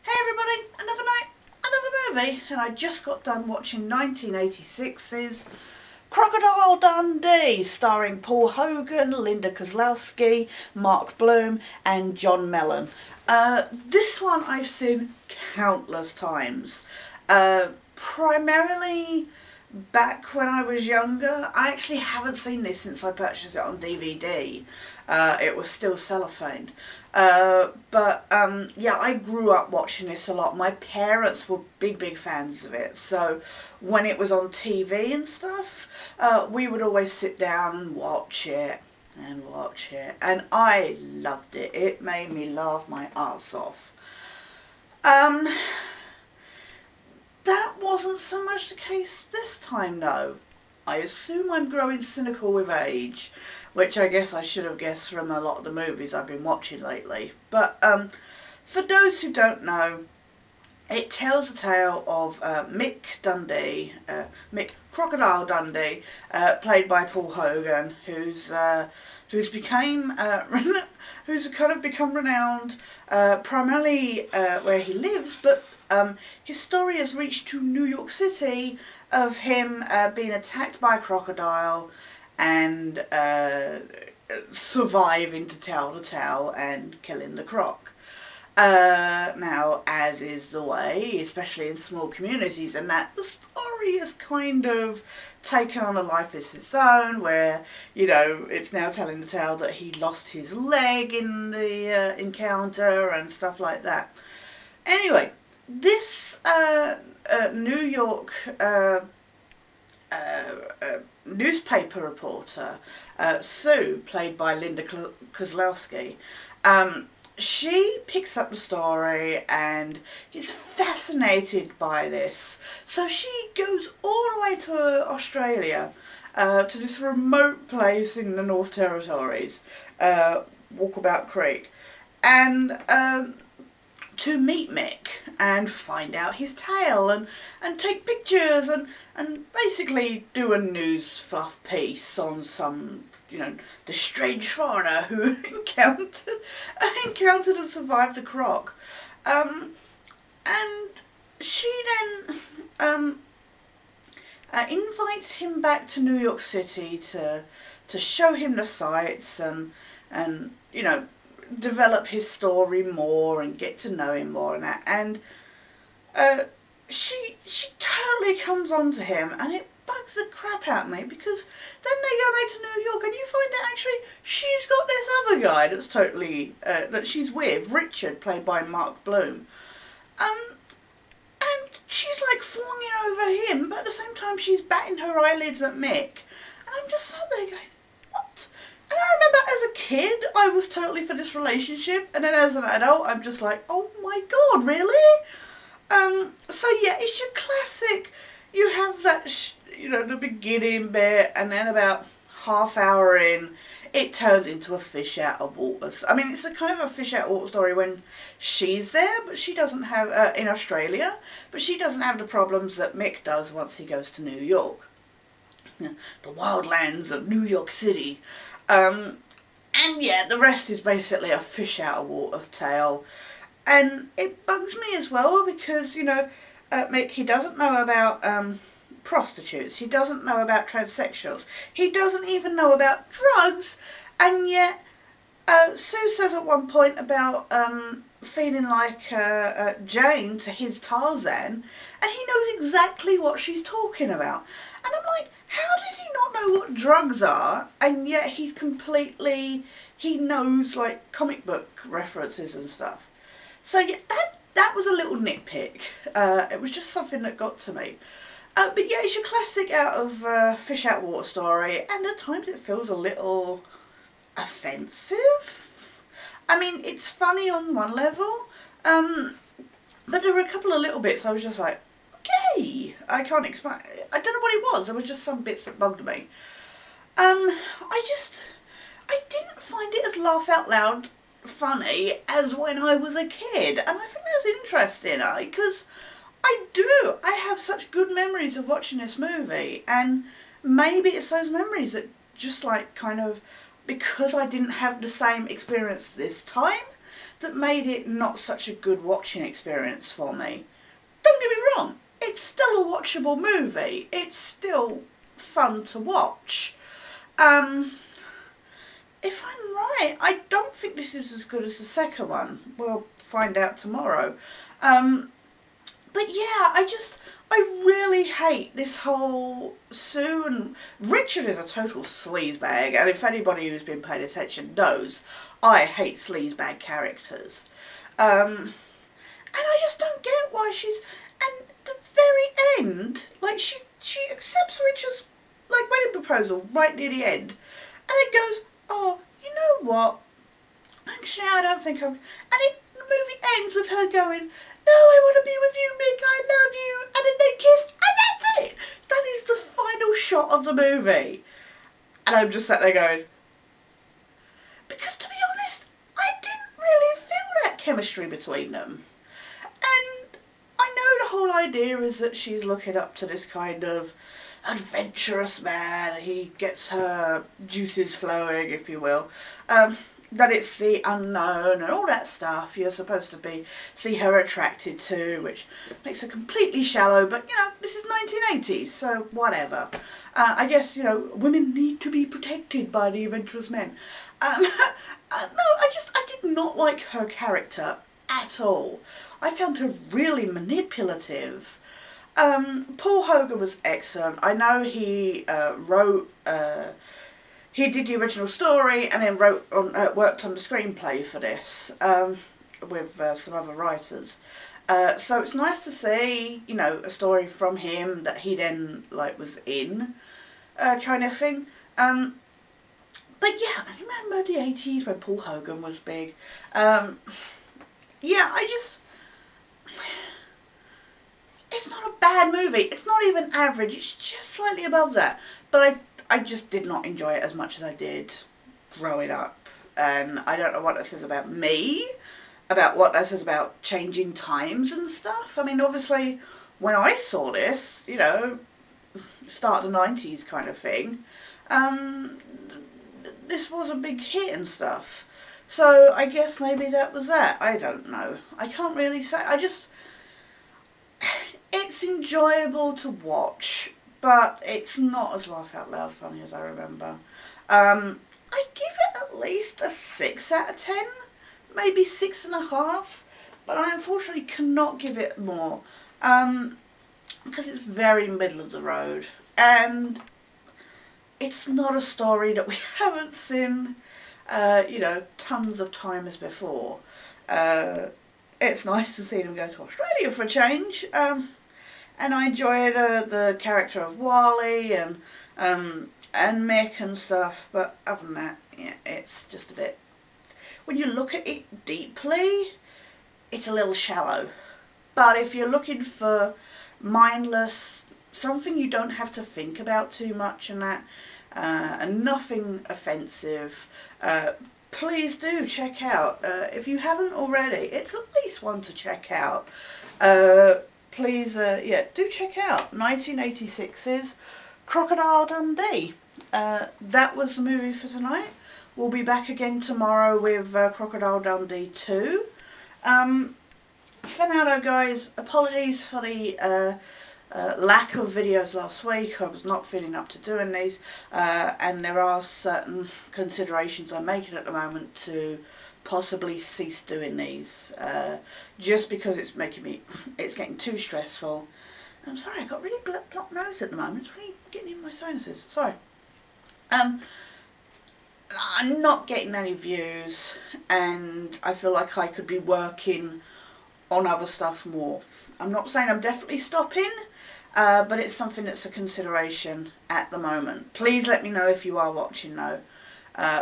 Hey everybody, another night, another movie, and I just got done watching 1986's Crocodile Dundee, starring Paul Hogan, Linda Kozlowski, Mark Bloom and John Mellon. This one I've seen countless times, primarily back when I was younger. I actually haven't seen this since I purchased it on DVD. It was still cellophaned. Yeah, I grew up watching this a lot. My parents were big fans of it. So when it was on TV and stuff, we would always sit down and watch it. And I loved it. It made me laugh my arse off. That wasn't so much the case this time though. I assume I'm growing cynical with age, which I guess I should have guessed from a lot of the movies I've been watching lately. But for those who don't know, it tells the tale of Mick Dundee, Mick Crocodile Dundee, played by Paul Hogan, who's become renowned primarily where he lives, but his story has reached to New York City of him being attacked by a crocodile and surviving to tell the tale and killing the croc. Now, as is the way, especially in small communities, and that the story has kind of taken on a life of its own, where, you know, it's now telling the tale that he lost his leg in the encounter and stuff like that. Anyway, this New York newspaper reporter, Sue, played by Linda Kozlowski, she picks up the story and is fascinated by this. So she goes all the way to Australia, to this remote place in the North Territories, Walkabout Creek, and to meet Mick and find out his tale and take pictures and basically do a news fluff piece on some, you know, the strange foreigner who encountered and survived the croc. And she then invites him back to New York City to show him the sights and you know, develop his story more and get to know him more and that. And she totally comes on to him, and it bugs the crap out of me, because then they go back to New York and you find out actually she's got this other guy that's totally that she's with, Richard, played by Mark Bloom. And she's like fawning over him, but at the same time she's batting her eyelids at Mick, and I'm just sat there going, what? And I remember as a kid, I was totally for this relationship, and then as an adult, I'm just like, oh my god, really? So yeah, it's your classic. You have that, you know, the beginning bit, and then about half hour in, it turns into a fish out of water. I mean, it's a kind of a fish out of water story when she's there, but she doesn't have, in Australia, but she doesn't have the problems that Mick does once he goes to New York. The wildlands of New York City. And yeah, the rest is basically a fish out of water tale. And it bugs me as well because, you know, Mick, he doesn't know about prostitutes. He doesn't know about transsexuals. He doesn't even know about drugs. And yet, Sue says at one point about feeling like Jane to his Tarzan, and he knows exactly what she's talking about. And I'm like, how does he not know what drugs are, and yet he knows like comic book references and stuff. So yeah, that was a little nitpick. It was just something that got to me. But yeah, it's your classic out of fish out of water story, and at times it feels a little offensive. I mean, it's funny on one level, but there were a couple of little bits I was just like, okay, I can't explain. I don't know what it was. There was just some bits that bugged me. I didn't find it as laugh out loud funny as when I was a kid, and I think that's interesting, because I have such good memories of watching this movie, and maybe it's those memories that just like kind of, because I didn't have the same experience this time, that made it not such a good watching experience for me. Don't get me wrong, it's still a watchable movie. It's still fun to watch. If I'm right, I don't think this is as good as the second one. We'll find out tomorrow. But yeah, I really hate this whole Sue and Richard is a total sleazebag, and if anybody who's been paying attention knows, I hate sleazebag characters. And I just don't get why she's, and at the very end, like she accepts Richard's like wedding proposal right near the end, and it goes, oh, you know what? Actually, I don't think I'm, and the movie ends with her going, no, I want to be with you, Mick, I love you, and then they kiss, and that's it. That is the final shot of the movie. And I'm just sat there going, because to be honest, I didn't really feel that chemistry between them. And I know the whole idea is that she's looking up to this kind of adventurous man. He gets her juices flowing, if you will. That it's the unknown and all that stuff you're supposed to see her attracted to, which makes her completely shallow, but you know, this is 1980s, so whatever. I guess, you know, women need to be protected by the adventurous men. No, I did not like her character at all. I found her really manipulative. Paul Hogan was excellent. I know he wrote... he did the original story and then worked on the screenplay for this with some other writers. So it's nice to see, you know, a story from him that he then like was in, kind of thing. But yeah, I remember the 80s when Paul Hogan was big. Yeah, it's not a bad movie. It's not even average. It's just slightly above that. But I just did not enjoy it as much as I did growing up. And I don't know what that says about me, about what that says about changing times and stuff. I mean, obviously, when I saw this, you know, start of the 90s kind of thing, this was a big hit and stuff. So I guess maybe that was that. I don't know. I can't really say. It's enjoyable to watch, but it's not as laugh out loud funny as I remember. I'd give it at least a 6 out of 10, maybe 6.5, but I unfortunately cannot give it more, because it's very middle of the road, and it's not a story that we haven't seen, you know, tons of times before. It's nice to see them go to Australia for a change, and I enjoyed the character of Wally and Mick and stuff, but other than that, yeah, it's just a bit, when you look at it deeply, it's a little shallow. But if you're looking for mindless, something you don't have to think about too much and that, and nothing offensive, please do check out. If you haven't already, it's at least one to check out. Please, yeah, do check out 1986's Crocodile Dundee. That was the movie for tonight. We'll be back again tomorrow with Crocodile Dundee 2. For now though, guys, apologies for the lack of videos last week. I was not feeling up to doing these, and there are certain considerations I'm making at the moment to possibly cease doing these, just because it's getting too stressful. And I'm sorry, I've got really blocked nose at the moment. It's really getting in my sinuses. Sorry. I'm not getting any views, and I feel like I could be working on other stuff more. I'm not saying I'm definitely stopping, but it's something that's a consideration at the moment. Please let me know if you are watching though.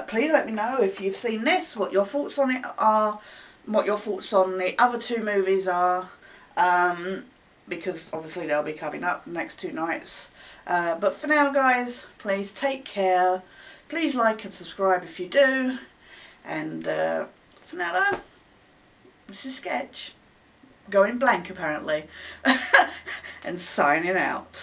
Please let me know if you've seen this, what your thoughts on it are, what your thoughts on the other two movies are, because obviously they'll be coming up the next 2 nights. But for now, guys, please take care. Please like and subscribe if you do. And for now though, this is Sketch, going blank apparently, and signing out.